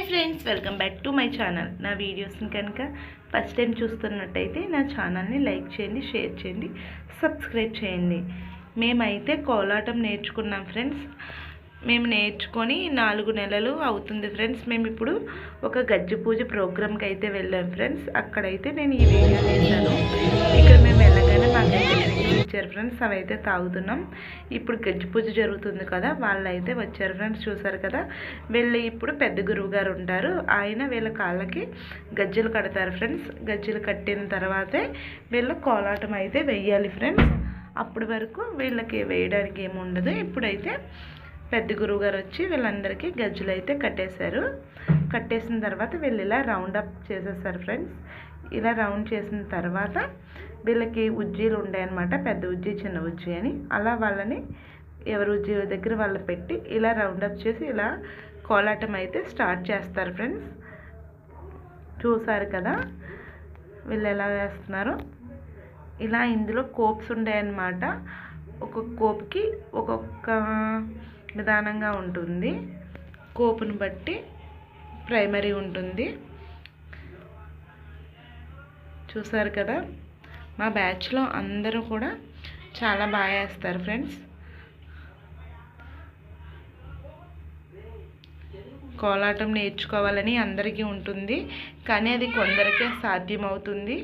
Hi friends, welcome back to my channel. నా వీడియోస్ని కనుక ఫస్ట్ టైం చూస్తున్నట్టయితే నా ఛానల్ని లైక్ చేయండి, షేర్ చేయండి, సబ్స్క్రైబ్ చేయండి. మేమైతే కోలాటం నేర్చుకున్నాం ఫ్రెండ్స్. మేము నేర్చుకొని 4 నెలలు అవుతుంది ఫ్రెండ్స్. మేము ఇప్పుడు ఒక గజ్జి పూజ ప్రోగ్రామ్కి అయితే వెళ్ళాం ఫ్రెండ్స్. అక్కడైతే నేను ఈ వీడియో చేశాను. ఇక్కడ మేము వెళ్ళగానే మాకైతే ఇచ్చారు ఫ్రెండ్స్. అవైతే తాగుతున్నాం. ఇప్పుడు గజ్జి పూజ జరుగుతుంది కదా, వాళ్ళైతే వచ్చారు ఫ్రెండ్స్. చూసారు కదా, వెళ్ళి ఇప్పుడు పెద్ద గురువు గారు ఉంటారు, ఆయన వీళ్ళ కాళ్ళకి గజ్జలు కడతారు ఫ్రెండ్స్. గజ్జలు కట్టిన తర్వాతే వీళ్ళ కోలాటం అయితే వెయ్యాలి ఫ్రెండ్స్. అప్పటి వరకు వీళ్ళకి వేయడానికి ఏముండదు. ఇప్పుడైతే పెద్ద గురువు గారు వచ్చి వీళ్ళందరికీ గజ్జలు అయితే కట్టేశారు. కట్టేసిన తర్వాత వీళ్ళు ఇలా రౌండ్ అప్ చేసేసారు ఫ్రెండ్స్. ఇలా రౌండ్ చేసిన తర్వాత వీళ్ళకి ఉజ్జీలు ఉంటాయన్నమాట, పెద్ద ఉజ్జి చిన్న ఉజ్జి అని. అలా వాళ్ళని ఎవరు ఉజ్జి దగ్గర వాళ్ళు పెట్టి ఇలా రౌండ్ అప్ చేసి ఇలా కోలాటం అయితే స్టార్ట్ చేస్తారు ఫ్రెండ్స్. చూసారు కదా వీళ్ళు ఎలా వేస్తున్నారో. ఇలా ఇందులో కోప్స్ ఉంటాయన్నమాట. ఒక్కొక్క కోప్కి ఒక్కొక్క విధానంగా ఉంటుంది. కోపును బట్టి ప్రైమరీ ఉంటుంది. చూసారు కదా, మా బ్యాచ్లో అందరూ కూడా చాలా బాగా వేస్తారు ఫ్రెండ్స్. కోలాటం నేర్చుకోవాలని అందరికీ ఉంటుంది, కానీ అది కొందరికే సాధ్యమవుతుంది.